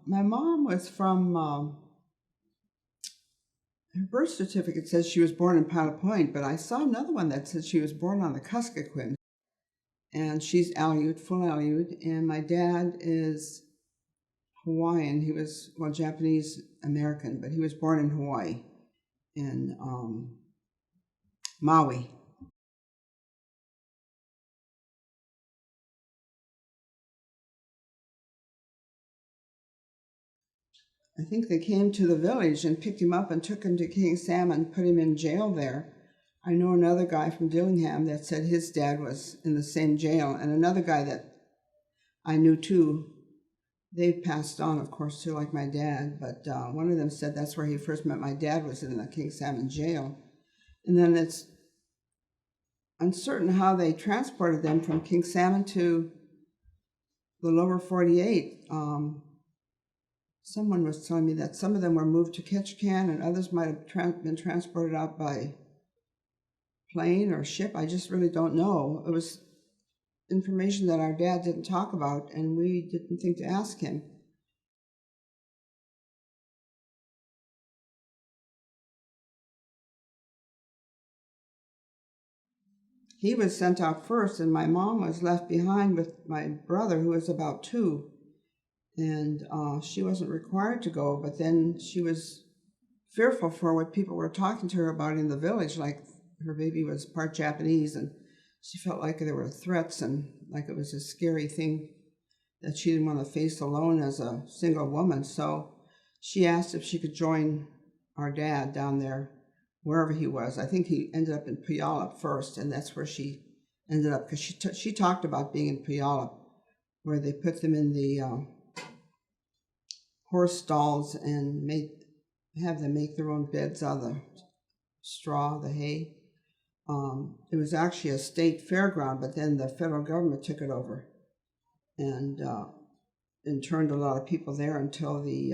My mom was from, her birth certificate says she was born in Puyallup, but I saw another one that said she was born on the Kuskokwim. And she's Aleut, full Aleut, and my dad is Hawaiian. He was, well, Japanese American, but he was born in Hawaii, in Maui. I think they came to the village and picked him up and took him to King Sam and put him in jail there. I know another guy from Dillingham that said his dad was in the same jail, and another guy that I knew too. They've passed on, of course, too, like my dad, but one of them said that's where he first met my dad, was in the King Salmon jail. And then it's uncertain how they transported them from King Salmon to the lower 48. Someone was telling me that some of them were moved to Ketchikan and others might have been transported out by plane or ship. I just really don't know. It was information that our dad didn't talk about, and we didn't think to ask him. He was sent out first, and my mom was left behind with my brother, who was about 2. And she wasn't required to go, but then she was fearful for what people were talking to her about in the village, like her baby was part Japanese, and she felt like there were threats and like it was a scary thing that she didn't want to face alone as a single woman. So she asked if she could join our dad down there, wherever he was. I think he ended up in Puyallup first, and that's where she ended up, because she talked about being in Puyallup, where they put them in the horse stalls and have them make their own beds out of the straw, the hay. It was actually a state fairground, but then the federal government took it over and interned a lot of people there until the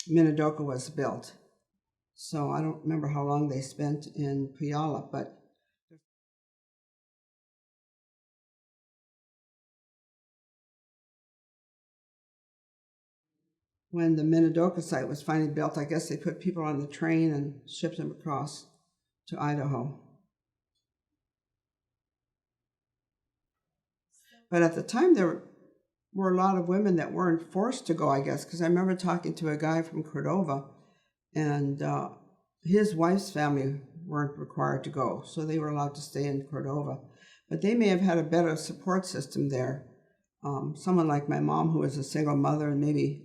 Minidoka was built. So I don't remember how long they spent in Puyallup, but when the Minidoka site was finally built, I guess they put people on the train and shipped them across to Idaho. But at the time, there were a lot of women that weren't forced to go, I guess, because I remember talking to a guy from Cordova, and his wife's family weren't required to go, so they were allowed to stay in Cordova. But they may have had a better support system there. Someone like my mom, who was a single mother and maybe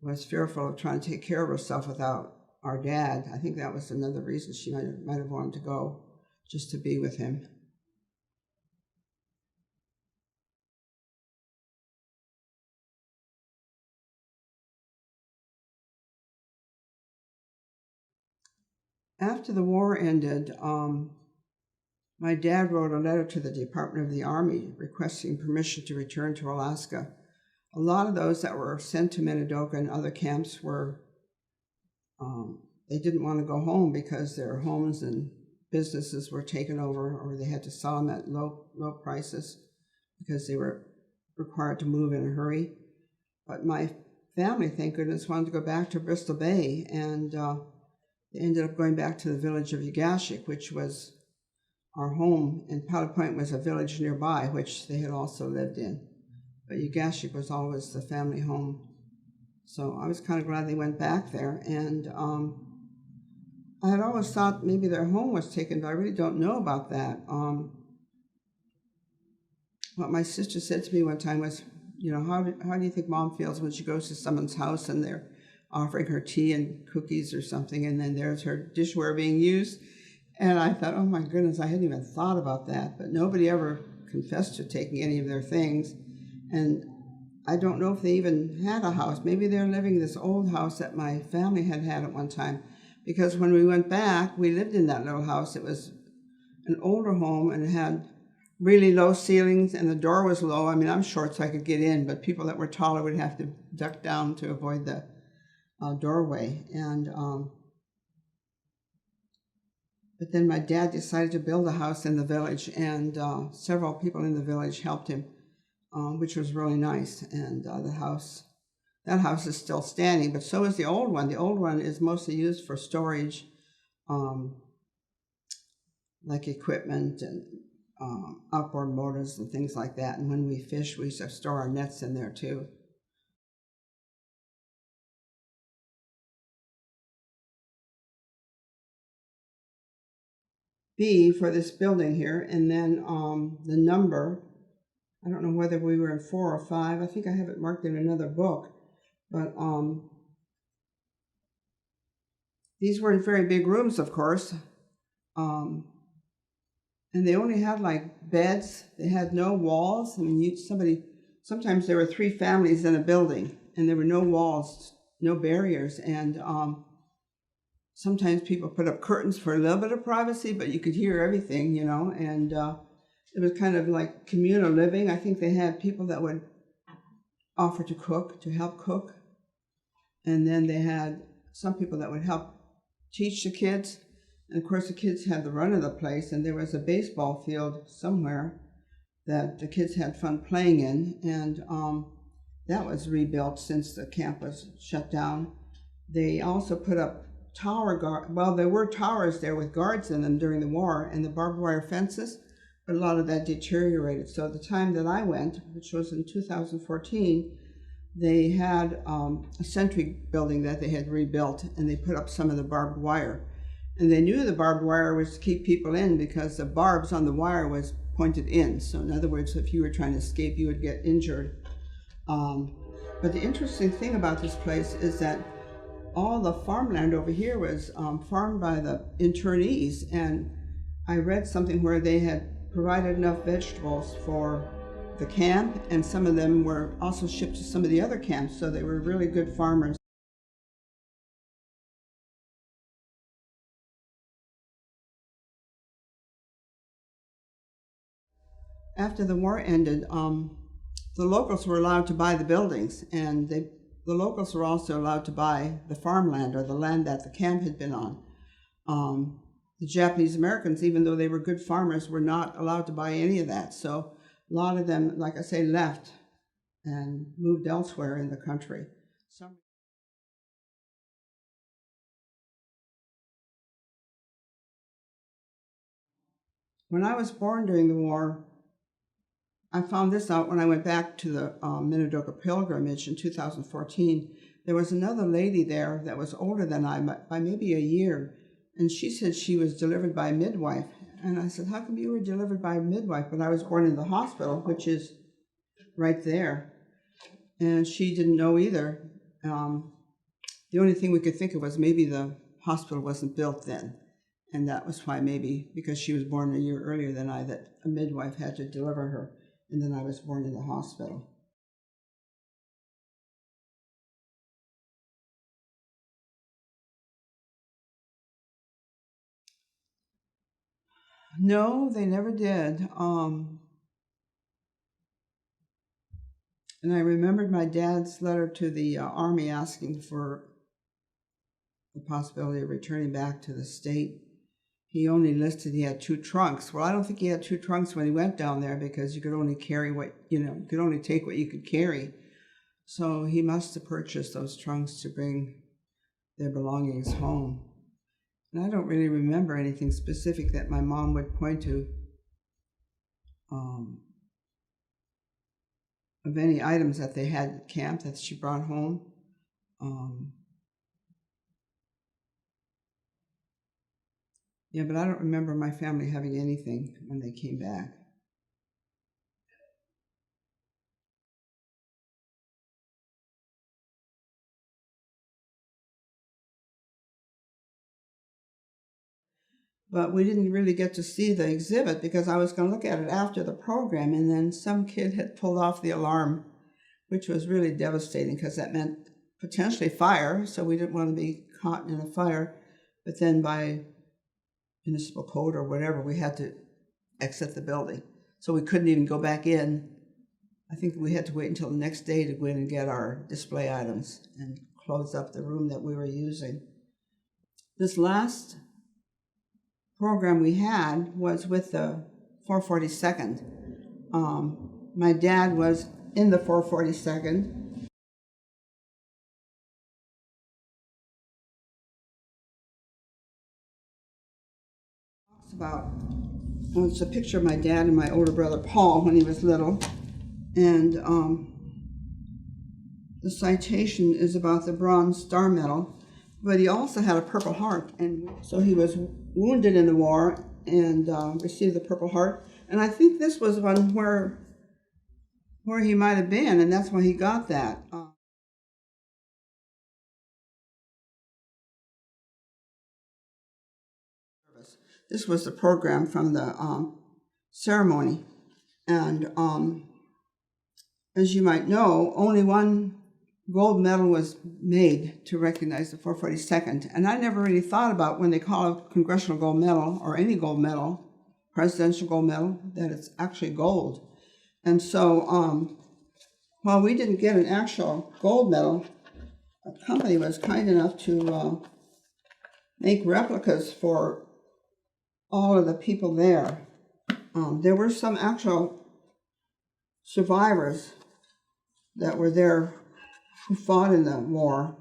was fearful of trying to take care of herself without our dad. I think that was another reason she might have wanted to go, just to be with him. After the war ended, my dad wrote a letter to the Department of the Army requesting permission to return to Alaska. A lot of those that were sent to Minidoka and other camps were, they didn't want to go home because their homes and businesses were taken over, or they had to sell them at low prices because they were required to move in a hurry. But my family, thank goodness, wanted to go back to Bristol Bay, and they ended up going back to the village of Ugashik, which was our home, and Powder Point was a village nearby, which they had also lived in. But Ugashik was always the family home. So I was kind of glad they went back there. And I had always thought maybe their home was taken, but I really don't know about that. What my sister said to me one time was, you know, how do you think Mom feels when she goes to someone's house and they're offering her tea and cookies or something, and then there's her dishware being used? And I thought, oh my goodness, I hadn't even thought about that. But nobody ever confessed to taking any of their things. And I don't know if they even had a house. Maybe they're living in this old house that my family had at one time. Because when we went back, we lived in that little house. It was an older home, and it had really low ceilings, and the door was low. I mean, I'm short, so I could get in, but people that were taller would have to duck down to avoid the doorway. And but then my dad decided to build a house in the village, and several people in the village helped him, which was really nice. And the house That house is still standing, but so is the old one. The old one is mostly used for storage, like equipment and outboard motors and things like that. And when we fish, we used to store our nets in there too. B for this building here, and then the number. I don't know whether we were in 4 or 5. I think I have it marked in another book, but these weren't very big rooms, of course, and they only had like beds. They had no walls. I mean, sometimes there were 3 families in a building, and there were no walls, no barriers, and sometimes people put up curtains for a little bit of privacy, but you could hear everything, and it was kind of like communal living. I think they had people that would offer to help cook. And then they had some people that would help teach the kids. And of course, the kids had the run of the place, and there was a baseball field somewhere that the kids had fun playing in. And that was rebuilt since the camp was shut down. They also put up there were towers there with guards in them during the war, and the barbed wire fences, but a lot of that deteriorated. So the time that I went, which was in 2014, they had a sentry building that they had rebuilt, and they put up some of the barbed wire. And they knew the barbed wire was to keep people in because the barbs on the wire was pointed in. So in other words, if you were trying to escape, you would get injured. But the interesting thing about this place is that all the farmland over here was farmed by the internees, and I read something where they had provided enough vegetables for the camp, and some of them were also shipped to some of the other camps, so they were really good farmers. After the war ended, the locals were allowed to buy the buildings, and the locals were also allowed to buy the farmland, or the land that the camp had been on. The Japanese Americans, even though they were good farmers, were not allowed to buy any of that. So a lot of them, like I say, left and moved elsewhere in the country. When I was born during the war, I found this out when I went back to the Minidoka pilgrimage in 2014. There was another lady there that was older than I, by maybe a year, and she said she was delivered by a midwife. And I said, how come you were delivered by a midwife? But I was born in the hospital, which is right there. And she didn't know either. The only thing we could think of was maybe the hospital wasn't built then. And that was why, maybe because she was born a year earlier than I, that a midwife had to deliver her. And then I was born in the hospital. No, they never did. And I remembered my dad's letter to the Army asking for the possibility of returning back to the state. He only listed he had 2 trunks. Well, I don't think he had 2 trunks when he went down there, because you could only carry you could only take what you could carry. So he must have purchased those trunks to bring their belongings home. And I don't really remember anything specific that my mom would point to of any items that they had at camp that she brought home. Yeah, but I don't remember my family having anything when they came back. But we didn't really get to see the exhibit because I was going to look at it after the program, and then some kid had pulled off the alarm, which was really devastating because that meant potentially fire, so we didn't want to be caught in a fire. But then by municipal code or whatever, we had to exit the building. So we couldn't even go back in. I think we had to wait until the next day to go in and get our display items and close up the room that we were using. This last program we had was with the 442nd. My dad was in the 442nd, It's a picture of my dad and my older brother Paul when he was little, and the citation is about the Bronze Star Medal, but he also had a Purple Heart, and so he was wounded in the war and received the Purple Heart. And I think this was one where he might have been, and that's why he got that. This was the program from the ceremony, and as you might know, only one gold medal was made to recognize the 442nd, and I never really thought about when they call a Congressional Gold Medal, or any gold medal, Presidential Gold Medal, that it's actually gold. And so while we didn't get an actual gold medal, a company was kind enough to make replicas for all of the people there. There were some actual survivors that were there who fought in the war,